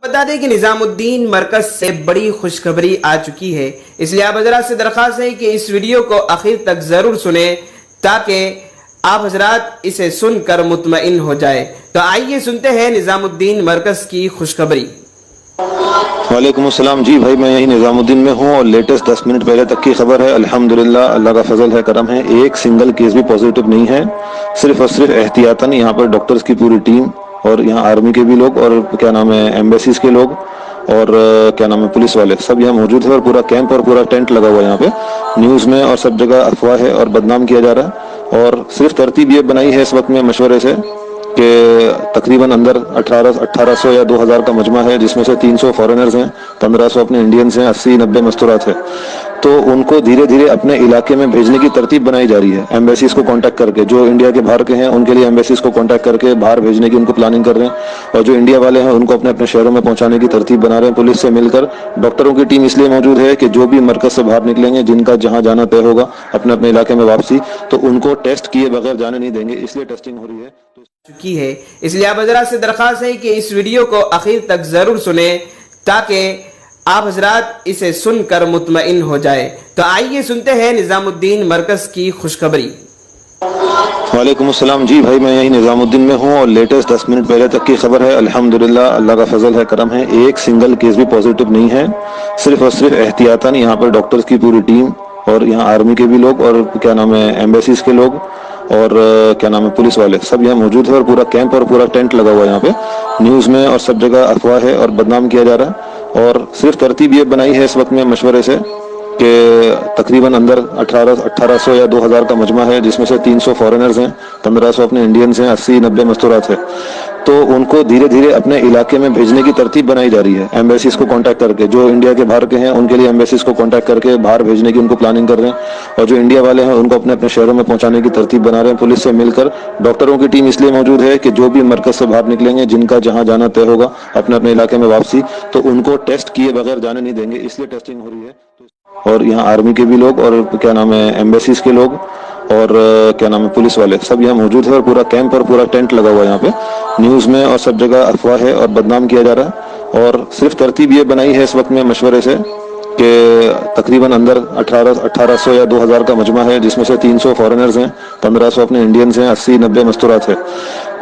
بتا دیں کہ نظام الدین مرکز سے بڑی خوشخبری آ چکی ہے، اس لیے آپ حضرات سے درخواست ہے کہ اس ویڈیو کو آخر تک ضرور سنیں تاکہ آپ حضرات اسے سن کر مطمئن ہو جائے۔ تو آئیے سنتے ہیں نظام الدین مرکز کی خوشخبری۔ وعلیکم السلام جی بھائی، میں یہی نظام الدین میں ہوں اور لیٹسٹ 10 منٹ پہلے تک کی خبر ہے۔ الحمدللہ اللہ کا فضل ہے، کرم ہے، ایک سنگل کیس بھی پازیٹیو نہیں ہے۔ صرف اور صرف احتیاطاً یہاں پر ڈاکٹرز کی پوری ٹیم اور یہاں آرمی کے بھی لوگ اور ایمبیسیز کے لوگ اور پولیس والے سب یہاں موجود ہیں، اور پورا کیمپ اور پورا ٹینٹ لگا ہوا ہے یہاں پہ۔ نیوز میں اور سب جگہ افواہ ہے اور بدنام کیا جا رہا ہے، اور صرف ترتیب یہ بنائی ہے اس وقت میں مشورے سے کہ تقریباً اندر 1800 یا 2000 کا مجمع ہے، جس میں سے 300 فارینرز ہیں، 1500 اپنے انڈینز ہیں، 80-90 مستورات ہے۔ تو ان کو دھیرے دھیرے اپنے علاقے میں بھیجنے کی ترتیب بنائی جا رہی ہے، ایمبیسیز کو کانٹیکٹ کر کے۔ جو انڈیا کے باہر کے ہیں ان کے لیے ایمبیسیز کو کانٹیکٹ کر کے باہر بھیجنے کی ان کو پلاننگ کر رہے ہیں، اور جو انڈیا والے ہیں ان کو اپنے اپنے شہروں میں پہنچانے کی ترتیب بنا رہے ہیں۔ پولیس سے مل کر ڈاکٹروں کی ٹیم اس لیے موجود ہے کہ جو بھی مرکز سے باہر نکلیں گے، جن کا جہاں جانا طے ہوگا اپنے اپنے علاقے میں واپسی، تو ان کو ٹیسٹ کیے بغیر جانے نہیں دیں گے، اس لیے ٹیسٹنگ ہو رہی ہے۔ اس لیے آپ حضرات سے درخواست ہے کہ اس ویڈیو کو آخر تک ضرور سنیں تاکہ آپ حضرات اسے سن کر مطمئن ہو جائے۔ تو آئیے سنتے ہیں نظام الدین مرکز کی خوشخبری۔ وعلیکم السلام جی بھائی، میں یہی نظام الدین میں ہوں اور لیٹسٹ 10 منٹ پہلے تک کی خبر ہے۔ الحمدللہ اللہ کا فضل ہے، کرم ہے، ایک سنگل کیس بھی پازیٹیو نہیں ہے۔ صرف اور صرف احتیاطاً یہاں پر ڈاکٹرز کی پوری ٹیم اور یہاں آرمی کے بھی لوگ اور ایمبیسیز کے لوگ اور پولیس والے سب یہاں موجود ہیں، اور پورا کیمپ اور پورا ٹینٹ لگا ہوا ہے یہاں پہ۔ نیوز میں اور سب جگہ افواہ ہے اور بدنام کیا جا رہا ہے، اور صرف ترتیب یہ بنائی ہے اس وقت میں مشورے سے کہ تقریباً اندر 1800 یا 2000 کا مجمع ہے، جس میں سے 300 فارینرز ہیں، 1500 اپنے انڈینز ہیں، 80-90 مستورات ہے۔ تو ان کو دھیرے دھیرے اپنے علاقے میں بھیجنے کی ترتیب بنائی جا رہی ہے، ایمبیسیز کو کانٹیکٹ کر کے۔ جو انڈیا کے باہر کے ہیں ان کے لیے ایمبیسیز کو کانٹیکٹ کر کے باہر بھیجنے کی ان کو پلاننگ کر رہے ہیں، اور جو انڈیا والے ہیں ان کو اپنے اپنے شہروں میں پہنچانے کی ترتیب بنا رہے ہیں۔ پولیس سے مل کر ڈاکٹروں کی ٹیم اس لیے موجود ہے کہ جو بھی مرکز سے باہر نکلیں گے، جن کا جہاں جانا طے ہوگا اپنے اپنے علاقے میں واپسی، تو ان کو ٹیسٹ کیے بغیر جانے نہیں دیں گے، اس لیے ٹیسٹنگ ہو رہی ہے۔ اور یہاں آرمی کے بھی لوگ اور ایمبیسیز کے لوگ اور پولیس والے سب یہاں موجود ہیں، اور پورا کیمپ اور پورا ٹینٹ لگا ہوا ہے یہاں پہ۔ نیوز میں اور سب جگہ افواہ ہے اور بدنام کیا جا رہا ہے، اور صرف ترتیب یہ بنائی ہے اس وقت میں مشورے سے کہ تقریباً اندر 1800 یا 2000 کا مجمع ہے، جس میں سے 300 فارینرز ہیں، 1500 اپنے انڈینز ہیں، 80-90 مستورات ہے۔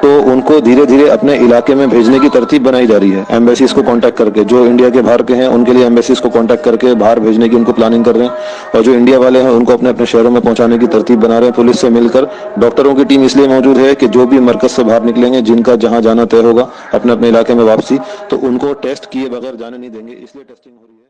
تو ان کو دھیرے دھیرے اپنے علاقے میں بھیجنے کی ترتیب بنائی جا رہی ہے، ایمبیسیز کو کانٹیکٹ کر کے۔ جو انڈیا کے باہر کے ہیں ان کے لیے ایمبیسیز کو کانٹیکٹ کر کے باہر بھیجنے کی ان کو پلاننگ کر رہے ہیں، اور جو انڈیا والے ہیں ان کو اپنے اپنے شہروں میں پہنچانے کی ترتیب بنا رہے ہیں۔ پولیس سے مل کر ڈاکٹروں کی ٹیم اس لیے موجود ہے کہ جو بھی مرکز سے باہر نکلیں گے، جن کا جہاں جانا طے ہوگا اپنے اپنے علاقے میں واپسی، تو ان کو ٹیسٹ کیے بغیر جانے نہیں دیں گے، اس لیے ٹیسٹنگ ہو رہی ہے۔